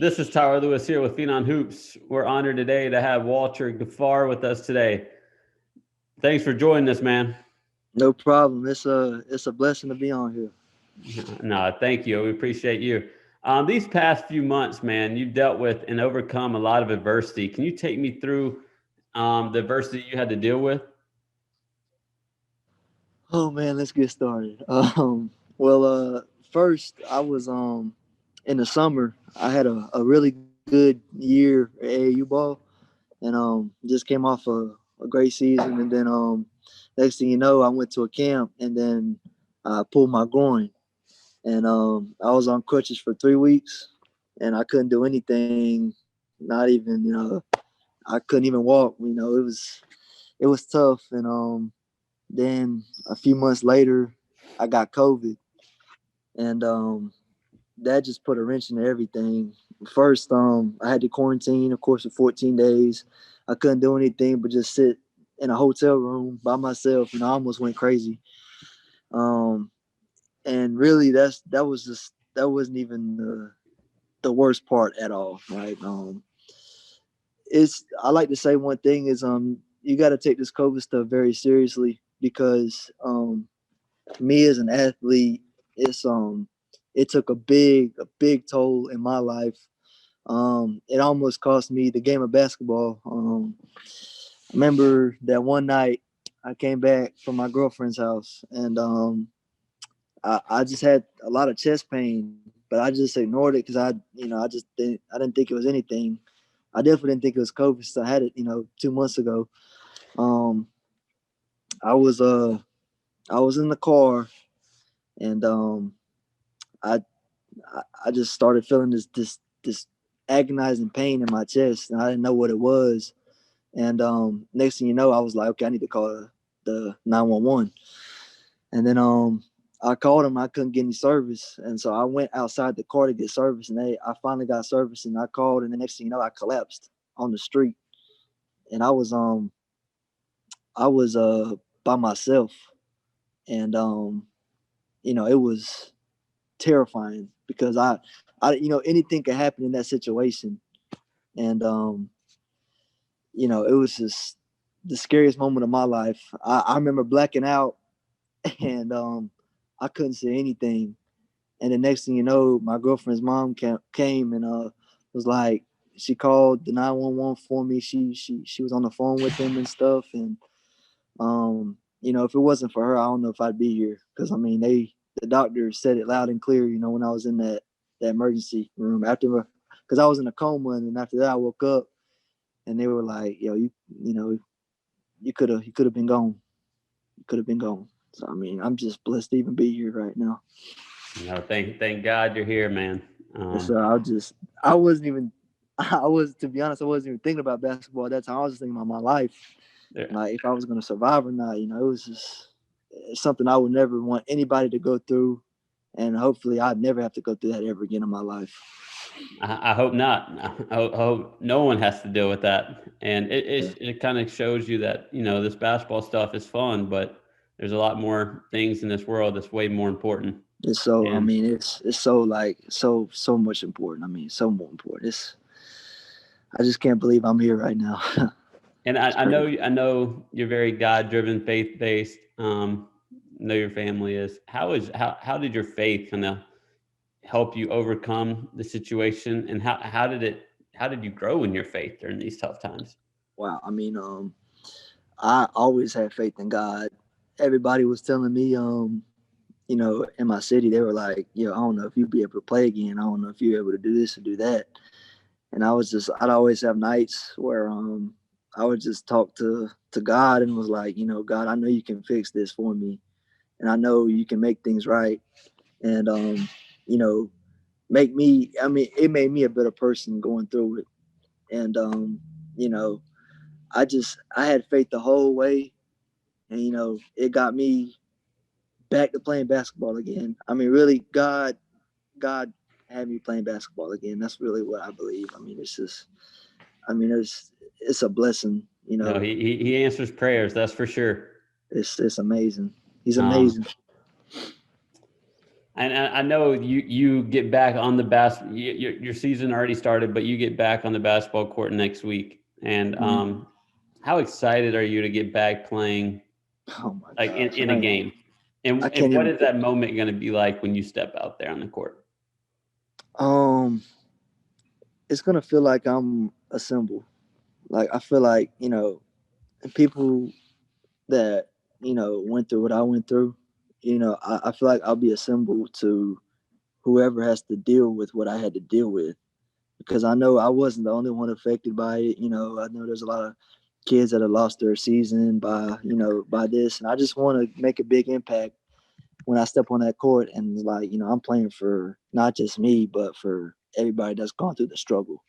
This is Tyler Lewis here with Phenon Hoops. We're honored today to have Walter Ghaffar with us today. Thanks for joining us, man. No problem. It's a blessing to be on here. No, thank you. We appreciate you. These past few months, man, you've dealt with and overcome a lot of adversity. Can you take me through the adversity you had to deal with? Oh man, let's get started. First I was in the summer. I had a really good year at AAU ball, and just came off a great season. And then next thing you know, I went to a camp, and then I pulled my groin, and I was on crutches for 3 weeks, and I couldn't do anything. Not even I couldn't even walk. It was tough, and then a few months later, I got COVID, and that just put a wrench into everything. First, I had to quarantine, of course, for 14 days. I couldn't do anything but just sit in a hotel room by myself. I almost went crazy. Um, and really, that wasn't even the worst part at all, right? It's I like to say one thing is you got to take this COVID stuff very seriously because me as an athlete, it took a big toll in my life. It almost cost me the game of basketball. I remember that one night I came back from my girlfriend's house, and I just had a lot of chest pain, but I just ignored it because I didn't think it was anything. I definitely didn't think it was COVID. So I had it 2 months ago. Um, I was I was in the car, and I I just started feeling this agonizing pain in my chest, and I didn't know what it was. And next thing you know, I was like, okay, I need to call the 911. And then I called them. I couldn't get any service, and so I went outside the car to get service. And I finally got service, and I called. And the next thing you know, I collapsed on the street, and I was by myself, and it was terrifying because I anything could happen in that situation, and it was just the scariest moment of my life. I remember blacking out, and I couldn't see anything. And the next thing you know, my girlfriend's mom came and was like, she called the 911 for me. She was on the phone with them and stuff. And if it wasn't for her, I don't know if I'd be here because the doctor said it loud and clear. When I was in that emergency room after, because I was in a coma, and then after that I woke up, and they were like, "Yo, you could have been gone. You could have been gone." So I'm just blessed to even be here right now. Thank God you're here, man. So I wasn't even I was to be honest, I wasn't even thinking about basketball at that time. I was just thinking about my life, Yeah. like if I was gonna survive or not. It was just it's something I would never want anybody to go through, and hopefully I'd never have to go through that ever again in my life. I hope not. I hope no one has to deal with that. And Yeah. it kind of shows you that, this basketball stuff is fun, but there's a lot more things in this world that's way more important. It's so And it's so like so much important. So more important. I just can't believe I'm here right now. and It's crazy. I know you're very God driven, faith based. Know your family is. How did your faith kind of help you overcome the situation, and how did you grow in your faith during these tough times? Wow. I always had faith in God. Everybody was telling me, in my city, they were like, I don't know if you'd be able to play again. I don't know if you're able to do this or do that. And I'd always have nights where I would just talk to God and was like, God, I know you can fix this for me, and I know you can make things right, and you know, make me. It made me a better person going through it, and you know, I had faith the whole way, and it got me back to playing basketball again. Really, God had me playing basketball again. That's really what I believe. It's just, it's a blessing. No, he answers prayers, that's for sure. It's amazing. He's Um, amazing. And I know you get back on the your season already started, but you get back on the basketball court next week. And Mhm. how excited are you to get back playing Oh my like gosh, in a game? I And can't what even. is that moment going to be like when you step out there on the court? Um, it's gonna feel like I'm a symbol. Like I feel like people that went through what I went through. I feel like I'll be a symbol to whoever has to deal with what I had to deal with because I know I wasn't the only one affected by it. I know there's a lot of kids that have lost their season by this, and I just want to make a big impact when I step on that court and like I'm playing for not just me but for everybody that's gone through the struggle,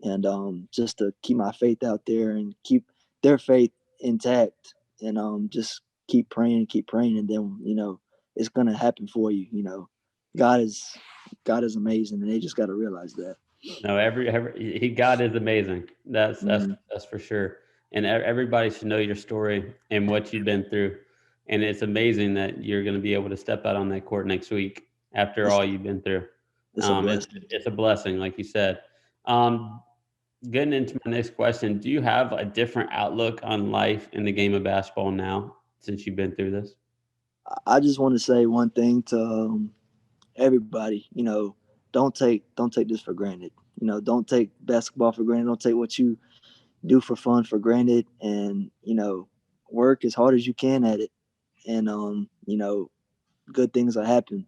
and just to keep my faith out there and keep their faith intact, and just keep praying, and then it's gonna happen for you. God is God is amazing, and they just got to realize that. No, every he God is amazing. Mm-hmm. That's for sure. And everybody should know your story and what you've been through. And it's amazing that you're going to be able to step out on that court next week after It's all you've been through. it's a blessing. It's a blessing, like you said. Um, Getting into my next question, do you have a different outlook on life in the game of basketball now since you've been through this? I just want to say one thing to everybody. Don't take this for granted. Don't take basketball for granted. Don't take what you do for fun for granted, and work as hard as you can at it, and good things will happen.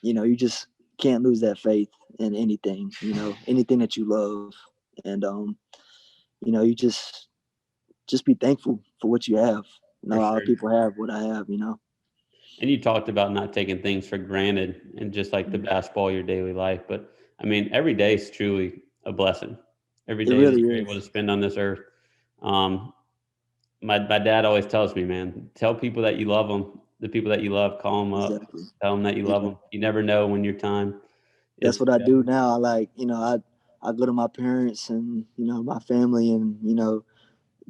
You just can't lose that faith in anything. Anything that you love, and you just be thankful for what you have. Not For a lot of sure. people have what I have. And you talked about not taking things for granted and just like the basketball, your daily life. But I mean, every day is truly a blessing. Every It day that really you're able is. to spend on this earth. Um, my dad always tells me, man, tell people that you love them. The people that you love, call them up, Exactly. tell them that you love Yeah. them. You never know when your time That's is. what I do now. I like, I go to my parents and, my family, and,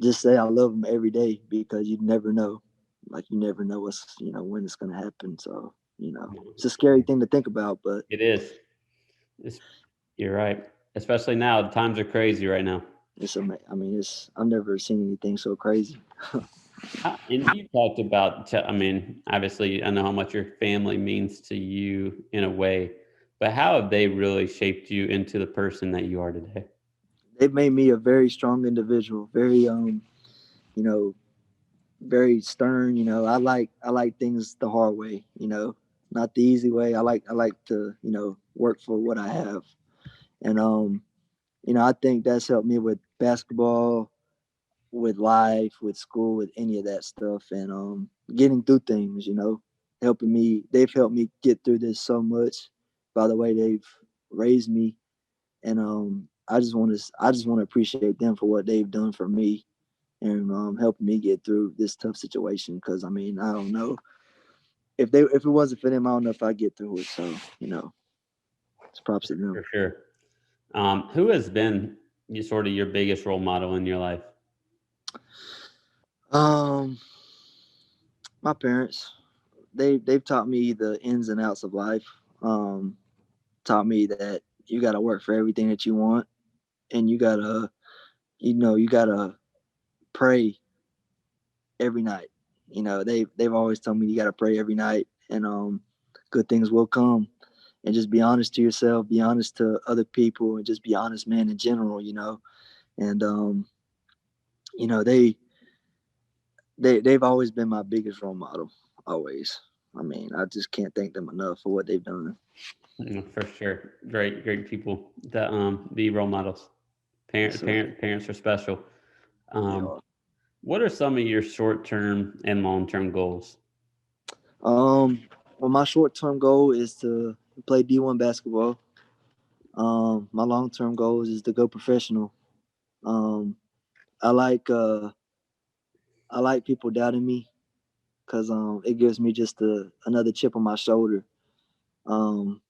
just say I love them every day because you never know. Like, you never know when it's going to happen. So, it's a scary thing to think about, but It is. It's, you're right. Especially now, the times are crazy right now. I mean, I've never seen anything so crazy. And you talked about, I mean, obviously, I know how much your family means to you in a way, but how have they really shaped you into the person that you are today? They've made me a very strong individual, very, you know, very stern. I like things the hard way. Not the easy way. I like to work for what I have, and I think that's helped me with basketball, with life, with school, with any of that stuff, and getting through things. Helping me. They've helped me get through this so much by the way they've raised me, and I just want to appreciate them for what they've done for me, and helping me get through this tough situation. Because I mean, I don't know if it wasn't for them, I don't know if I get through it. So it's props to them. For sure. Who has been sort of your biggest role model in your life? Um, my parents, they've taught me the ins and outs of life. Um, Taught me that you got to work for everything that you want, and you gotta pray every night. They've always told me you got to pray every night, and good things will come. And just be honest to yourself, be honest to other people, and just be honest, man, in general. And you know they they've always been my biggest role model. Always. I mean, I just can't thank them enough for what they've done. For sure. Great people that be role models. Yes, sir. Parents are special. They Um, are. what are some of your short term and long term goals? Well, my short term goal is to play D1 basketball. My long term goals is to go professional. Um, I like I like people doubting me because it gives me just another chip on my shoulder. Um,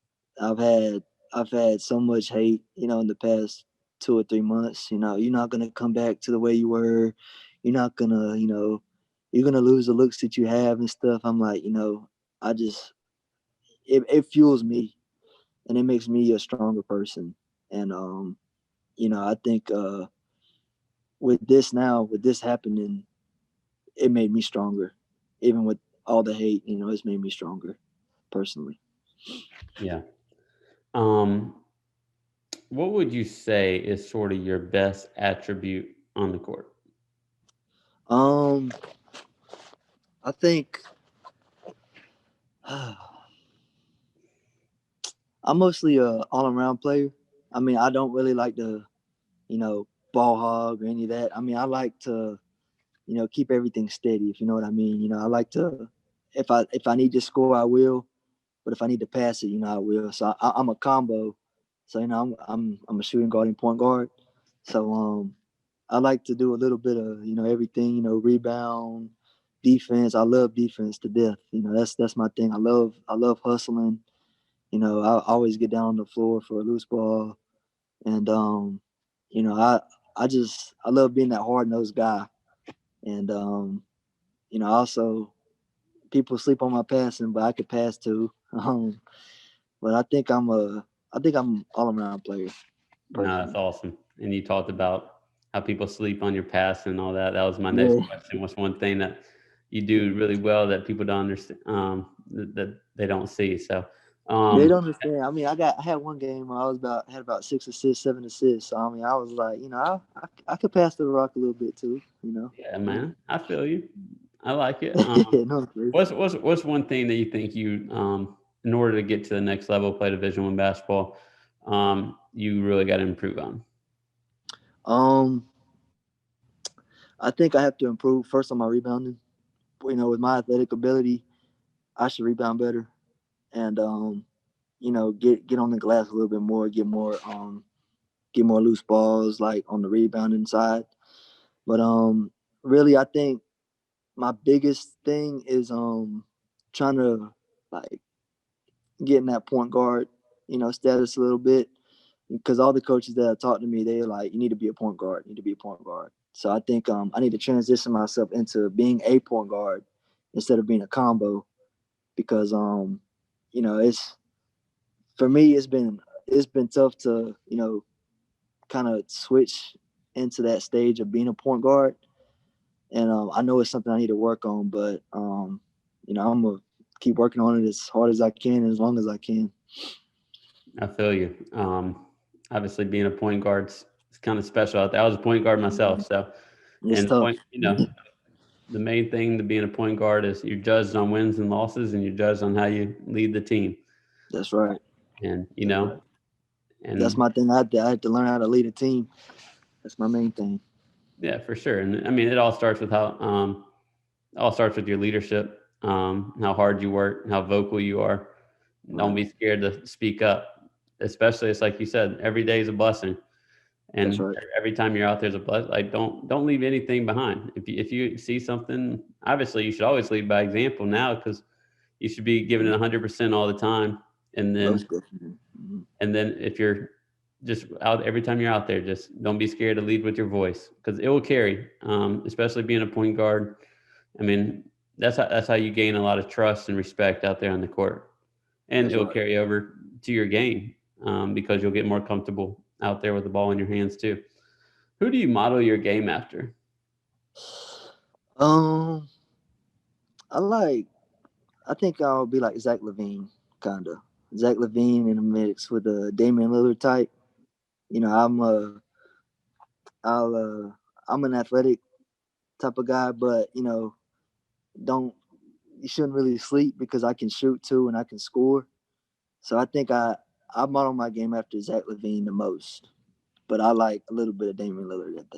I've had I've had so much hate, in the past 2 or 3 months. You're not gonna come back to the way you were. You're not gonna, you're gonna lose the looks that you have and stuff. I'm like, I just it fuels me and it makes me a stronger person. And I think with this now, with this happening, it made me stronger. Even with all the hate, it's made me stronger personally. Yeah. Um, what would you say is sort of your best attribute on the court? Um, I think I'm mostly a all around player. I mean, I don't really like to, ball hog or any of that. I mean, I like to, keep everything steady. If you know what I mean. I like to, if I need to score, I will. But if I need to pass it, I will. So I'm a combo. So I'm a shooting guard and point guard. So I like to do a little bit of everything. Rebound, defense. I love defense to death. That's my thing. I love hustling. I always get down on the floor for a loose ball, and I love being that hard nosed guy. And also people sleep on my passing, but I could pass too. But I think I'm all around player No, that's personally. awesome. And you talked about how people sleep on your past and all that. That was my next Yeah, question. What's one thing that you do really well that people don't understand, that they don't see? So, they um, don't understand. I mean, I had one game where I had about 6 assists, 7 assists. So I mean, I was like, I could pass the rock a little bit too. yeah, Yeah. man, I feel you. I like it. No, What's one thing that you think you, in order to get to the next level, play Division I basketball, you really got to improve on? um, I think I have to improve first on my rebounding. With my athletic ability, I should rebound better, and get on the glass a little bit more, get more loose balls like on the rebounding side. But really, I think my biggest thing is trying to like get in that point guard, status a little bit. Because all the coaches that have talked to me, they're like, you need to be a point guard, you need to be a point guard. So I think I need to transition myself into being a point guard instead of being a combo. Because it's for me, it's been tough to kind of switch into that stage of being a point guard. And I know it's something I need to work on, but I'm gonna keep working on it as hard as I can and as long as I can. I feel you. Obviously, being a point guard's is kind of special out there. I was a point guard myself, so It's and the point, tough. the main thing to being a point guard is you're judged on wins and losses, and you're judged on how you lead the team. That's right. And That's right. That's and my thing. I had to learn how to lead a team. That's my main thing. yeah, for sure. And I mean, it all starts with how it all starts with your leadership, how hard you work, how vocal you are. Don't Right. be scared to speak up, especially it's like you said, every day is a blessing. That's And right. every time you're out there's a blessing. Like don't leave anything behind. If you see something, obviously you should always lead by example now because you should be giving it 100% all the time. And then Most definitely. Hmm. if you're just out every time you're out there, just don't be scared to lead with your voice because it will carry. Especially being a point guard. I mean, that's how you gain a lot of trust and respect out there on the court, and That's it'll right. carry over to your game because you'll get more comfortable out there with the ball in your hands too. Who do you model your game after? Um, I like. I think I'll be like Zach Levine, kinda. Zach Levine in the mix with the Damian Lillard type. I'm I'll I'm an athletic type of guy, but don't you shouldn't really sleep because I can shoot too and I can score. So I think I model my game after Zach Levine the most, but I like a little bit of Damian Lillard at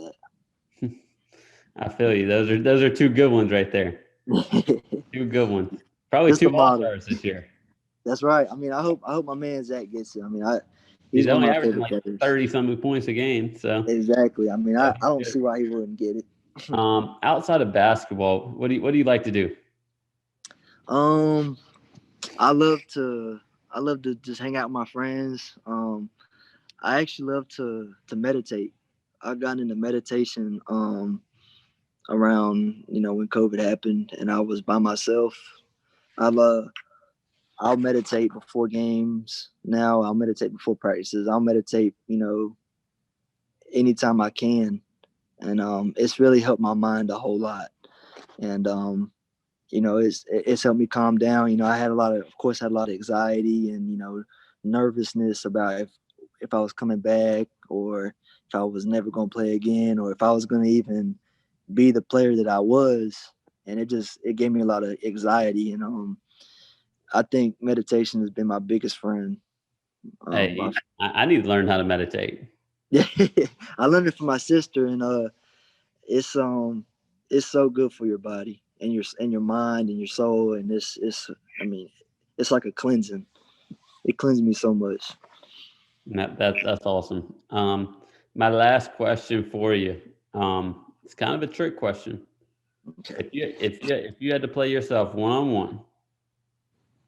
I feel you. Those are two good ones right there. that. Two good ones. Probably Just two the all model. stars this year. That's right. I mean, I hope my man Zach gets it. I mean, he's He's one of only my averaging favorite like players. 30 something points a game. So Exactly. I mean, yeah, I he's don't good. see why he wouldn't get it. Outside of basketball, what do you like to do? Um, I love to I love to just hang out with my friends. I actually love to meditate. I got into meditation around when COVID happened and I was by myself. I love I'll meditate before games. Now I'll meditate before practices. I'll meditate, anytime I can, and it's really helped my mind a whole lot. And it's helped me calm down. I had of course, had a lot of anxiety and nervousness about if I was coming back, or if I was never going to play again, or if I was going to even be the player that I was. And it gave me a lot of anxiety. And I think meditation has been my biggest friend. Hey, I need to learn how to meditate. Yeah, I learned it from my sister, and it's it's so good for your body and your mind and your soul, and I mean, it's like a cleansing. It cleanses me so much. That's awesome. My last question for you. It's kind of a trick question. Okay, If you had to play yourself one on one,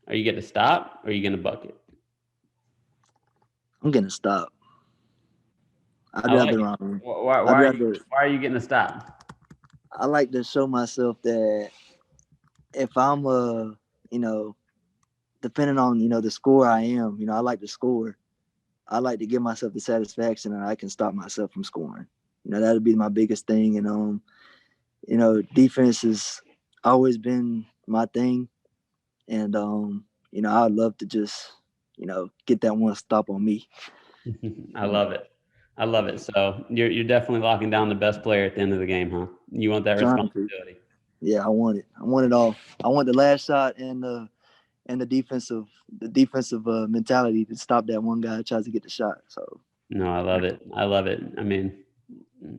are you going to stop or are you going to bucket? I'm gonna stop. I'd I like rather it. um, Why, I'd why are you rather. why are you getting to stop? I like to show myself that if I'm you know, depending on the score I am, I like to score. I like to give myself the satisfaction that I can stop myself from scoring. That'd be my biggest thing. And defense has always been my thing. And I'd love to just get that one stop on me. I love it. I love it. So you're definitely locking down the best player at the end of the game, huh? You want that Trying to. responsibility. Yeah, I want it. I want it all. I want the last shot and the defensive mentality to stop that one guy that tries to get the shot. So No, I love it. I love it. I mean,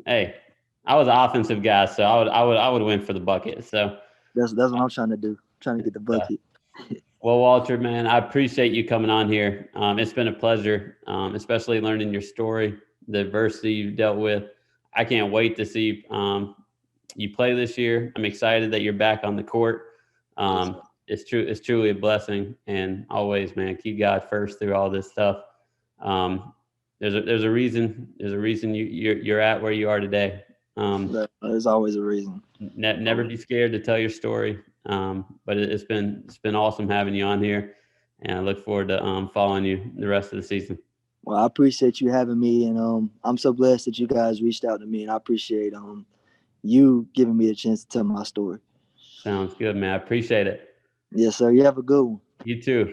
hey, I was an offensive guy, so I would win for the bucket. So that's what I'm trying to do. I'm trying to get the uh, bucket. well, Walter, man, I appreciate you coming on here. It's been a pleasure, especially learning your story, the adversity you've dealt with. I can't wait to see you play this year. I'm excited that you're back on the court. Yes, It's truly a blessing, and always, man, keep God first through all this stuff. Um, there's a reason you're at where you are today. Um, there's always a reason. never Always. be scared to tell your story. But it's been awesome having you on here, and I look forward to following you the rest of the season. Well, I appreciate you having me, and I'm so blessed that you guys reached out to me, and I appreciate you giving me a chance to tell my story. Sounds good, man. I appreciate it. Yes, sir. You have a good one. You too.